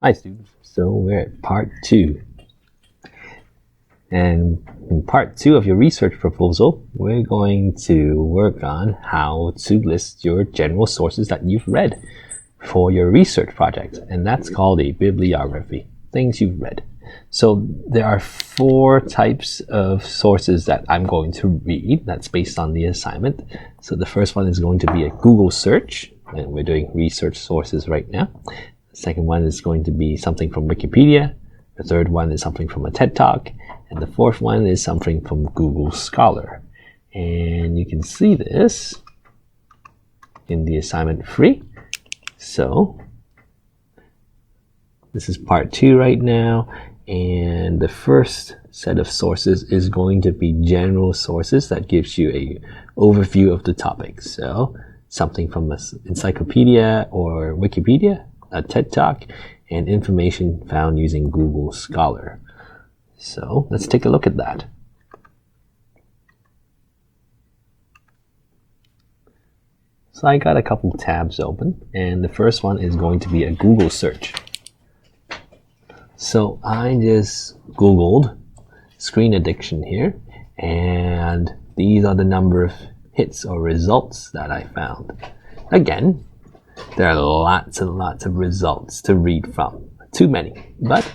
Hi students, so we're at part 2. And in part 2 of your research proposal, we're going to work on how to list your general sources that you've read for your research project. And that's called a bibliography, things you've read. So there are 4 types of sources that I'm going to read. That's based on the assignment. So the first one is going to be a Google search, and we're doing research sources right now. The second one is going to be something from Wikipedia. The third one is something from a TED Talk. And the fourth one is something from Google Scholar. And you can see this in the assignment free. So this is part 2 right now. And the first set of sources is going to be general sources that gives you an overview of the topic. So something from an encyclopedia or Wikipedia, a TED Talk, and information found using Google Scholar. So let's take a look at that. So I got a couple tabs open, and the first one is going to be a Google search. So I just Googled screen addiction here, and these are the number of hits or results that I found. Again, there are lots and lots of results to read from. Too many. But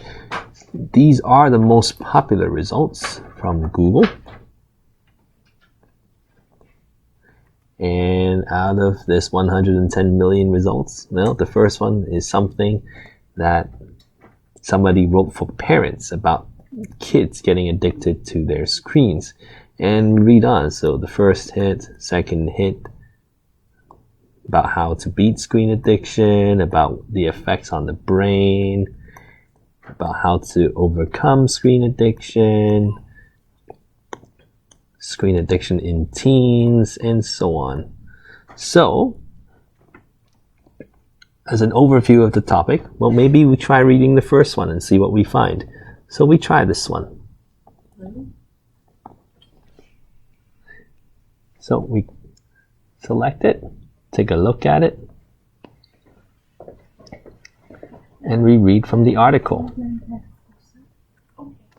these are the most popular results from Google. And out of this 110 million results, well, the first one is something that somebody wrote for parents about kids getting addicted to their screens. And read on. So the first hit, second hit, about how to beat screen addiction, about the effects on the brain, about how to overcome screen addiction in teens, and so on. So, as an overview of the topic, well, maybe we try reading the first one and see what we find. So we try this one. So we select it, take a look at it, and we read from the article.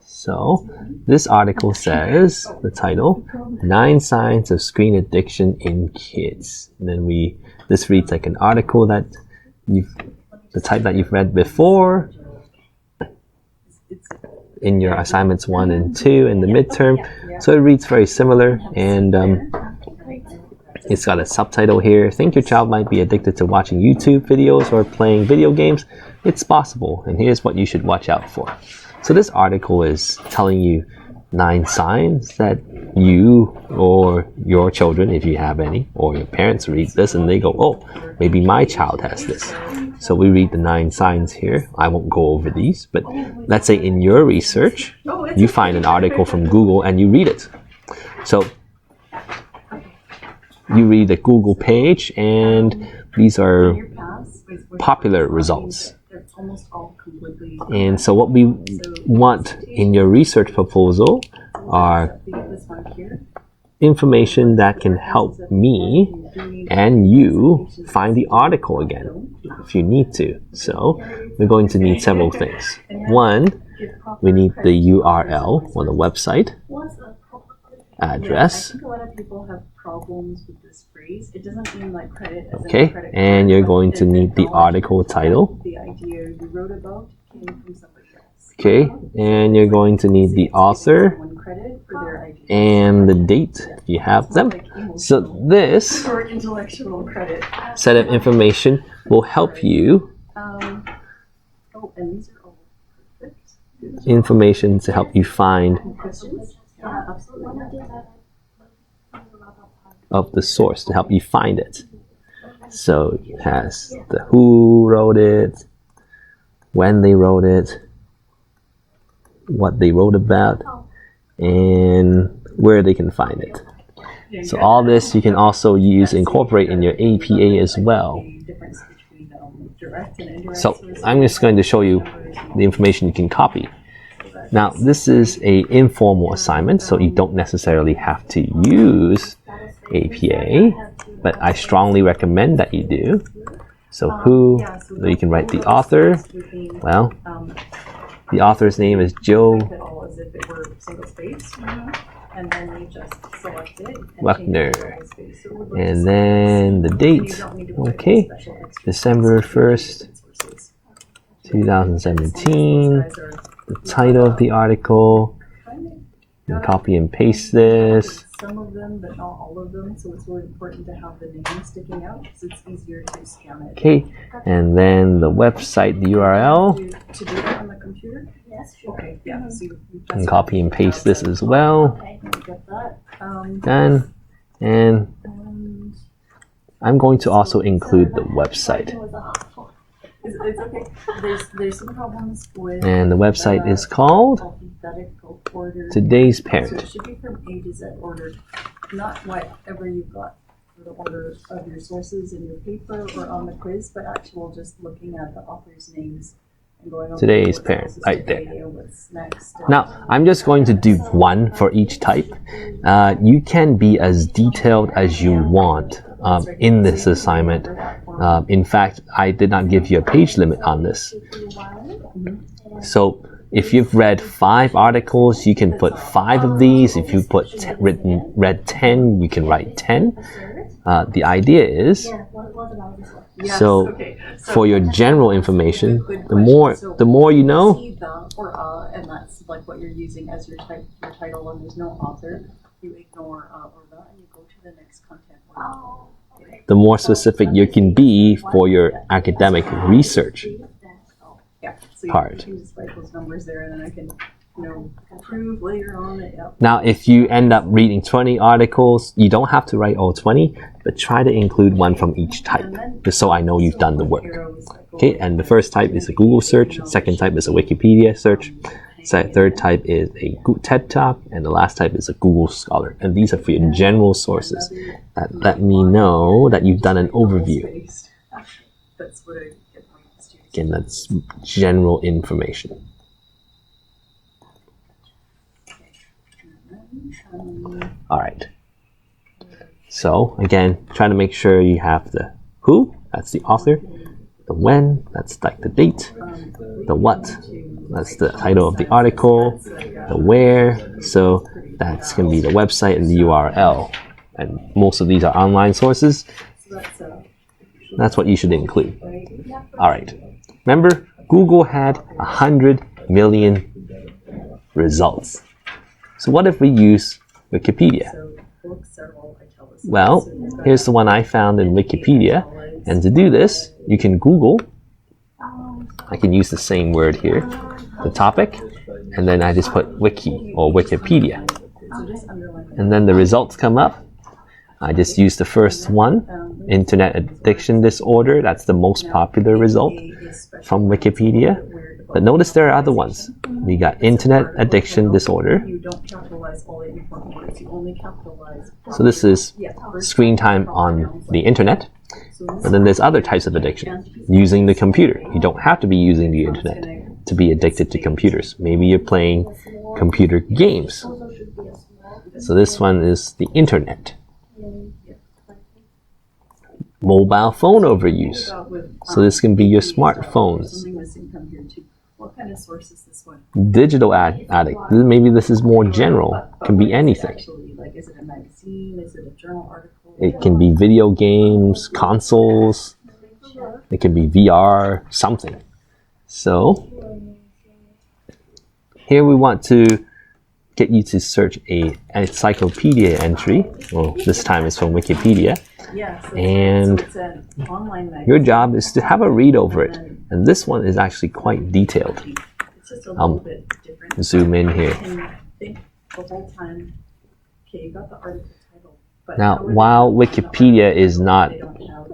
So this article says, the title, 9 Signs of Screen Addiction in Kids. And then this reads like an article that the type that you've read before in your assignments 1 and 2 in the midterm. So it reads very similar, and it's got a subtitle here. Think your child might be addicted to watching YouTube videos or playing video games? It's possible, and here's what you should watch out for. So this article is telling you 9 signs that you or your children, if you have any, or your parents read this and they go, oh, maybe my child has this. So we read the 9 signs here. I won't go over these, but let's say in your research, you find an article from Google and you read it. So you read the Google page, and these are popular results. And so what we want in your research proposal are information that can help me and you find the article again if you need to. So we're going to need several things. One, we need the URL or the website address. Okay, and you're going to need the article title. Okay, and you're going to need the author and the date if you have them. So this set of information will help you information to help you find of the source, to help you find it. So it has the who wrote it, when they wrote it, what they wrote about, and where they can find it. So all this you can also incorporate in your APA as well. So I'm just going to show you the information you can copy. Now this is an informal assignment, so you don't necessarily have to use APA, but I strongly recommend that you do. So who, you can write the author. Well, the author's name is Joe Wagner. And then the date, okay, December 1st, 2017. The title of the article. You can copy and paste this. Some of them, but not all of them. So it's really important to have the name sticking out because it's easier to scan it. Okay, and then the website, the URL. To do that on the computer? Yes, sure. Okay, yeah. So you can copy and paste this as well. Okay, get that. Done. And I'm going to also include the website. It's okay. There's some problems with. And the website is called Today's Parent. So it should be from A to Z ordered, not whatever you've got for the order of your sources in your paper or on the quiz, but actual just looking at the author's names and going over Today's Parent, right there. Now, I'm just going to do one for each type. You can be as detailed as you want in this assignment. In fact, I did not give you a page limit on this. So if you've read 5 articles, you can put 5 of these. If you read 10, you can write 10. The idea is, so for your general information, the more you know. And that's like what you're using as your title when there's no author. You ignore or the and you go to the next content word. The more specific you can be for your academic research part. You can just write those numbers there, and then I can, prove later on that. Yep. Now, if you end up reading 20 articles, you don't have to write all 20, but try to include one from each type, just so I know you've done the work. Okay, and the first type is a Google search, second type is a Wikipedia search, third type is a TED Talk, and the last type is a Google Scholar. And these are for your general sources that let me know that you've done an overview. Again, that's general information. All right. So again, try to make sure you have the who, that's the author, the when, that's like the date, the what, that's the title of the article, the where, so that's going to be the website and the URL. And most of these are online sources. That's what you should include. All right. Remember, Google had 100 million results. So what if we use Wikipedia? Well, here's the one I found in Wikipedia. And to do this, you can Google. I can use the same word here, the topic, and then I just put Wiki or Wikipedia. And then the results come up. I just use the first one, Internet Addiction Disorder. That's the most popular result from Wikipedia. But notice there are other ones. We got Internet Addiction Disorder. So this is screen time on the internet. And then there's other types of addiction. Using the computer. You don't have to be using the internet to be addicted to computers. Maybe you're playing computer games. So this one is the internet. Mobile phone overuse. So this can be your smartphones. What kind of source is this one? Digital addict. Maybe this is more general. It can be anything. Is it a magazine? Is it a journal article? It can be video games, consoles. It can be VR, something. So here we want to get you to search an encyclopedia entry. Well, this time it's from Wikipedia. And your job is to have a read over it. And this one is actually quite detailed. I'll zoom in here. Now, while Wikipedia is not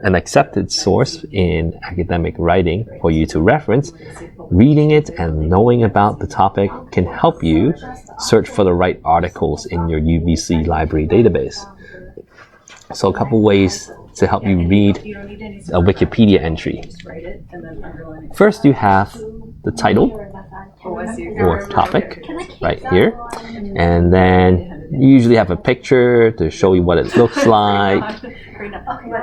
an accepted source in academic writing for you to reference, reading it and knowing about the topic can help you search for the right articles in your UBC library database. So a couple ways to help you read a Wikipedia entry. First, you have the title or topic right here, and then you usually have a picture to show you what it looks like.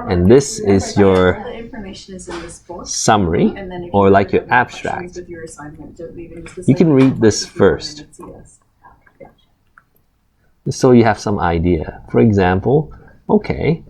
And this is your The information is in this book. summary, And then if or you like have your any abstract. questions with your assignment, even just You can decide read this if you want first, to see us. so you have some idea. For example, okay,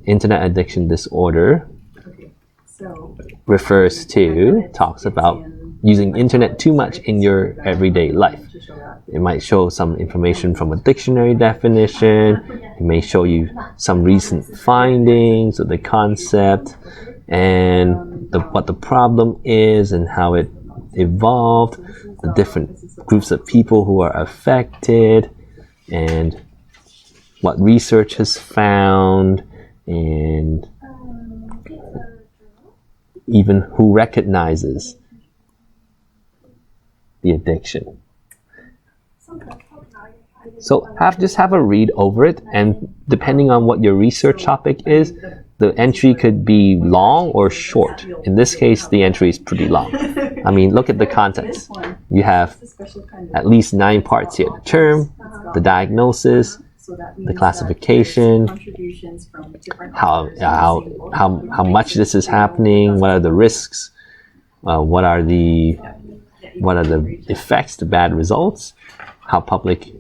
internet addiction disorder Okay, so refers to, talks about using internet too much in your everyday life. to show that. It might show some information from a dictionary definition. It may show you some recent findings of the concept and what the problem is and how it evolved, the different groups of people who are affected, and what research has found, and even who recognizes the addiction. So just have a read over it, and depending on what your research topic is, the entry could be long or short. In this case, the entry is pretty long. I mean, look at the contents. You have at least 9 parts here: the term, the diagnosis, the classification, how much this is happening, what are the risks, what are the effects, the bad results, how public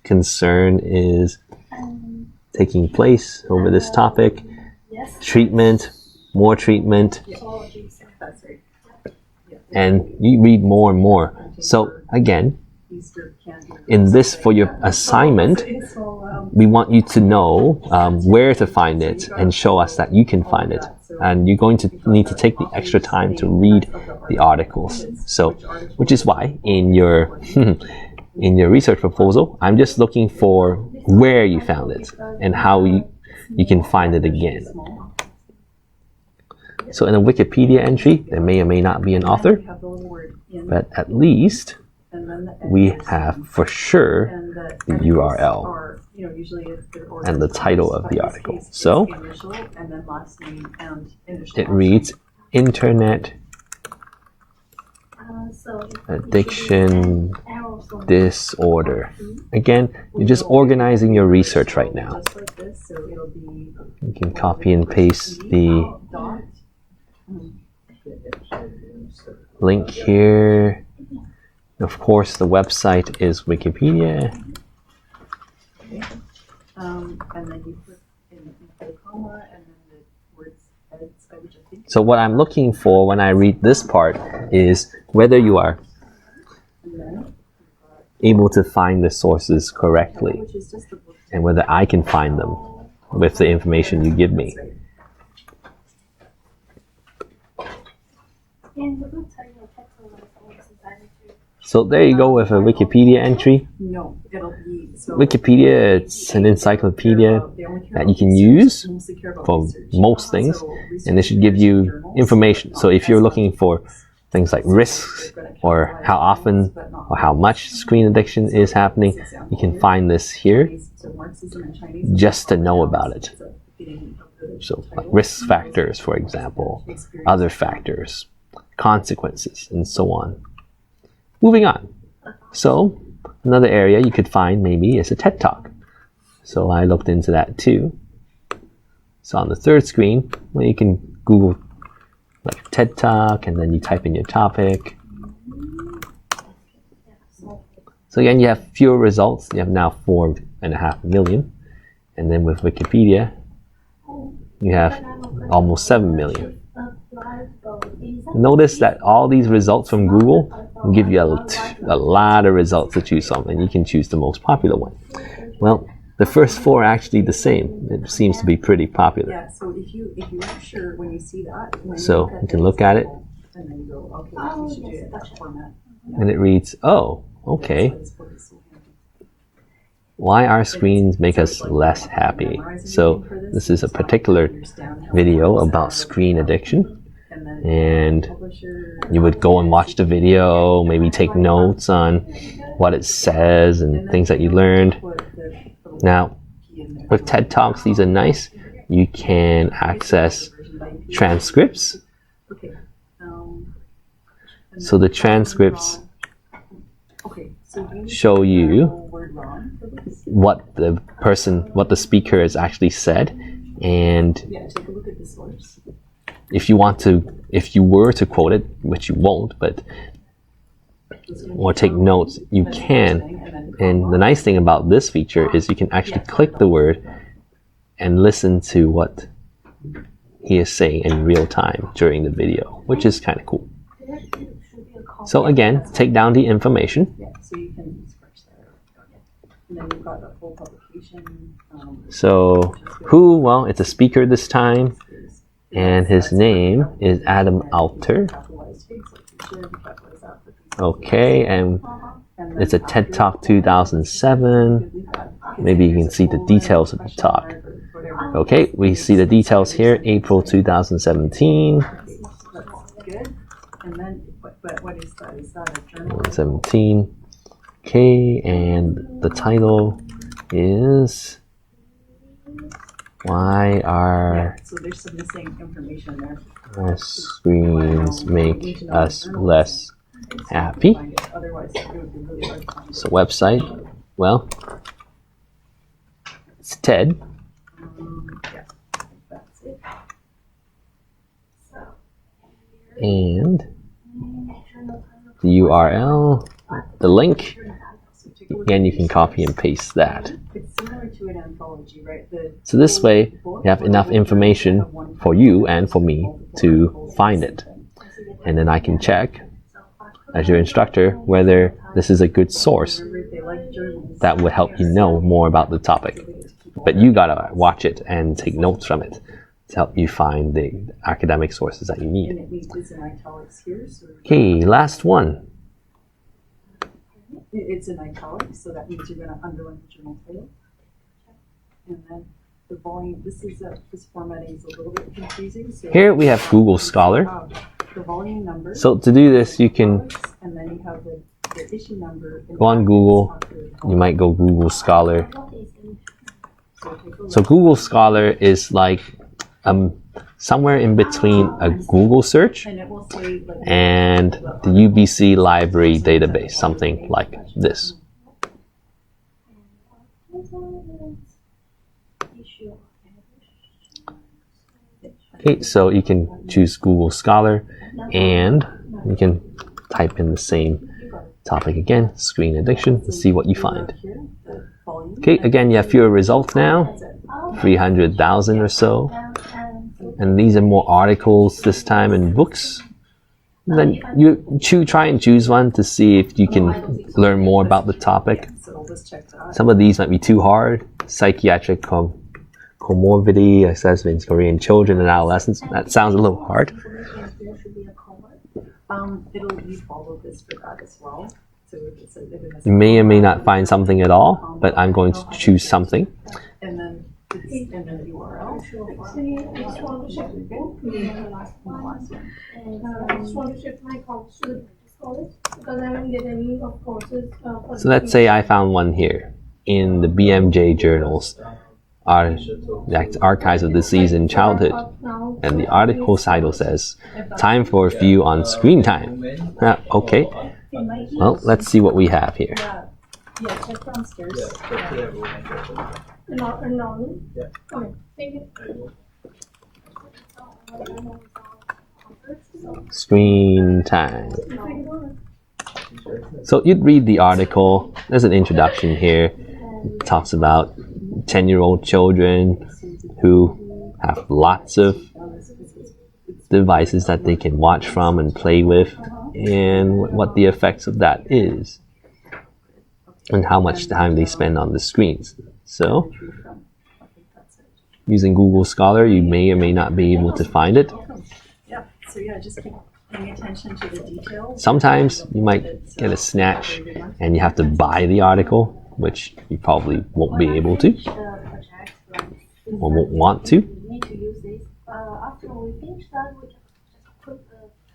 concern is taking place over this topic, treatment, more treatment, and you read more and more. So again, in this, for your assignment, we want you to know where to find it and show us that you can find it. And you're going to need to take the extra time to read the articles. So, which is why in your in your research proposal, I'm just looking for where you found it and how you can find it again. So in a Wikipedia entry, there may or may not be an author, but at least we have for sure the URL and the title of the article. So it reads Internet Addiction Disorder. Again, you're just organizing your research right now. You can copy and paste the link here. Of course, the website is Wikipedia. And then you put in the comma and then the words heads, which I think. So what I'm looking for when I read this part is whether you are able to find the sources correctly and whether I can find them with the information you give me. So there you go with a Wikipedia entry. No, it'll be Wikipedia, it's an encyclopedia that you can use for most things, and it should give you information. So if you're looking for things like risks or how often or how much screen addiction is happening, you can find this here just to know about it. So like risk factors, for example, other factors, consequences, and so on. Moving on. So another area you could find maybe is a TED Talk. So I looked into that too. So on the third screen, well, you can Google like TED Talk and then you type in your topic. So again, you have fewer results. You have now 4.5 million. And then with Wikipedia, you have almost 7 million. Notice that all these results from Google will give you a lot of results to choose from, and you can choose the most popular one. Well, the first 4 are actually the same. It seems to be pretty popular. Yeah, so if you're not sure when you see that, so you can look at it, and then you go, okay, you should do it in that format. And it reads, oh, okay. Why our screens make us less happy. So this is a particular video about screen addiction. And you would go and watch the video, maybe take notes on what it says and things that you learned. Now, with TED Talks, these are nice. You can access transcripts. So the transcripts show you Word wrong for this? what the speaker has actually said, and Yeah, take a look at the source. if you were to quote it, which you won't, but or take notes, you can. And the nice thing about this feature is you can actually click the word and listen to what he is saying in real time during the video, which is kind of cool. So again, take down the information. Yeah, so you can scratch that. And then you've got the full publication. So who? Well, it's a speaker this time, and his name is Adam Alter. Okay, and it's a TED Talk 2007. Maybe you can see the details of the talk. Okay, we see the details here, April 2017. Good. And then, but what is that? Is that a journal? 17. Okay, and the title is Why Are So there's some missing information there. Our Screens Make Us Less Happy? Otherwise, it would be really hard to find. So website, well, it's TED. Yeah, that's it. And the URL, the link, again, you can copy and paste that. It's similar to an anthology, right? So this way, you have enough information for you and for me to find it. And then I can check, as your instructor, whether this is a good source that would help you know more about the topic. But you gotta watch it and take notes from it to help you find the academic sources that you need. Okay, last one. It's in italics, so that means you're going to underline the journal title. And then the volume, this formatting is a little bit confusing. So here we have Google Scholar. The volume number. So to do this, you can and then you have the issue number. Go on Google. You might go Google Scholar. So Google Scholar is like somewhere in between a Google search and the UBC library database, something like this. Okay, so you can choose Google Scholar and you can type in the same topic again, screen addiction, to see what you find. Okay, again, you have fewer results now, 300,000 or so. And these are more articles this time and books. And then you try and choose one to see if you can learn more about the topic. Some of these might be too hard. Psychiatric comorbidity, assessments for Korean children and adolescents. That sounds a little hard. You follow this for that as well. You may or may not find something at all, but I'm going to choose something. And then the URL. So let's say I found one here in the BMJ journals, Archives of Disease in Childhood, and the article title says, "Time for a View on Screen Time." Okay, well, let's see what we have here. Yeah, check downstairs. Screen time. So you'd read the article. There's an introduction here. It talks about 10-year-old children who have lots of devices that they can watch from and play with, and what the effects of that is, and how much time they spend on the screens. So, using Google Scholar, you may or may not be able to find it. Yeah, so yeah, just keep paying attention to the details. Sometimes you might get a snatch and you have to buy the article, which you probably won't be able to, or won't want to.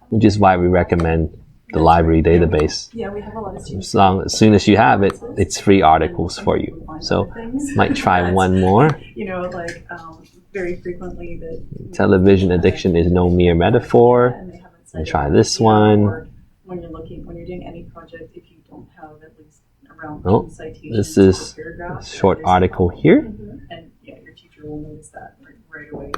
Which is why we recommend the library database. Yeah, we have a lot of students. As soon as you have it, it's free articles for you. So, might try one more. You know, like very frequently the Television addiction is no mere metaphor. And try this one. when you're doing any project, if you don't have at least around Oh, 2 citations this is per paragraph, a short that is article fine. here. And yeah, your teacher will notice that right away.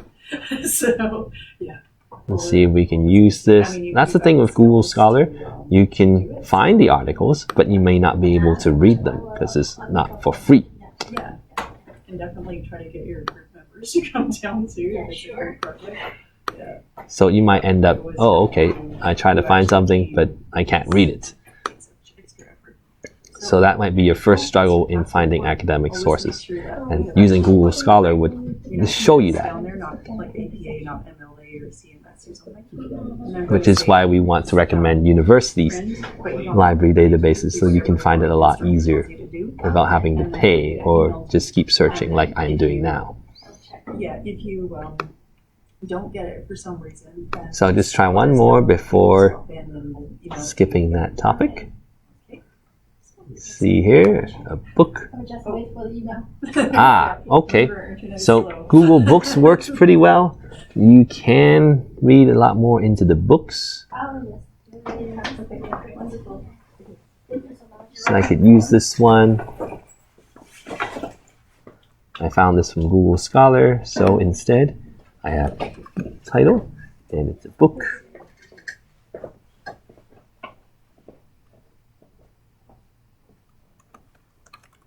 So yeah. Let's see if we can use this. That's the thing with Google Scholar. You can find the articles, but you may not be able to read them because it's not for free. Yeah, and definitely try to get your group members to come down too. If it's a great project. Yeah. So you might end up, oh, okay, I try to find something, but I can't read it. So that might be your first struggle in finding academic sources. And using Google Scholar would show you that. Which is why we want to recommend universities' library databases so you can find it a lot easier without having to pay or just keep searching like I'm doing now. Yeah, if you don't get it for some reason. So just try one more before skipping that topic. See here, a book. Ah, okay. So Google Books works pretty well. You can read a lot more into the books. So I could use this one. I found this from Google Scholar, so instead I have a title and it's a book.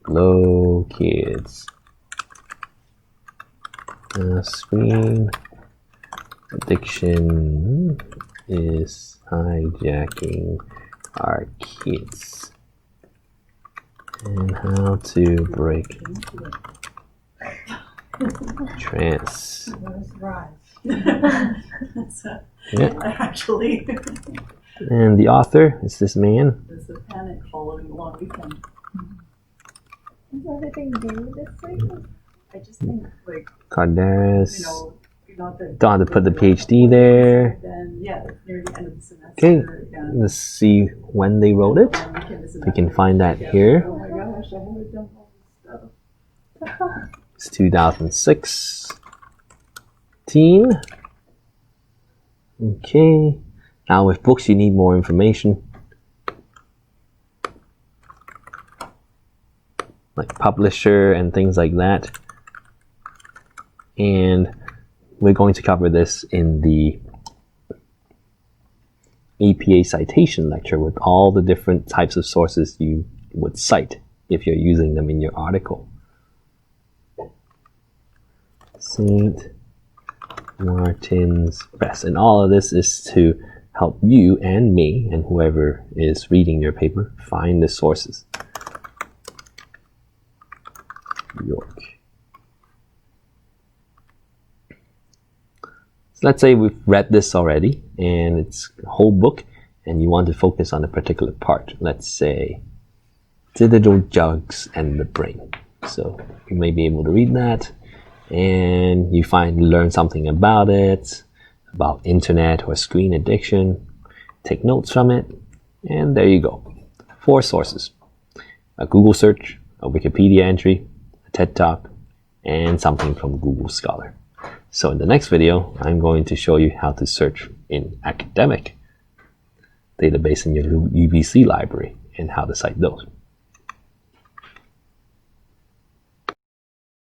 Hello, kids. Screen addiction is hijacking our kids. And how to break trance. Yeah. Actually. And the author is this man. It's the panic following the long weekend. Does anything do with this thing? I just think, like, Carderas. you know, not that. Don't have to put the PhD there. Then, yeah, near the end of the semester. Okay, Yeah. let's see when they wrote it. We can find that here. Oh my gosh, I haven't done all this stuff. It's 2016. Okay. Now with books, you need more information. Like publisher and things like that. And we're going to cover this in the APA citation lecture with all the different types of sources you would cite if you're using them in your article. St. Martin's Press. And all of this is to help you and me and whoever is reading your paper find the sources. York. So let's say we've read this already and it's a whole book and you want to focus on a particular part. Let's say digital jugs and the brain. So you may be able to read that and you learn something about it, about internet or screen addiction, take notes from it, and there you go. 4 sources. A Google search, a Wikipedia entry, a TED Talk, and something from Google Scholar. So in the next video, I'm going to show you how to search in academic database in your UBC library and how to cite those.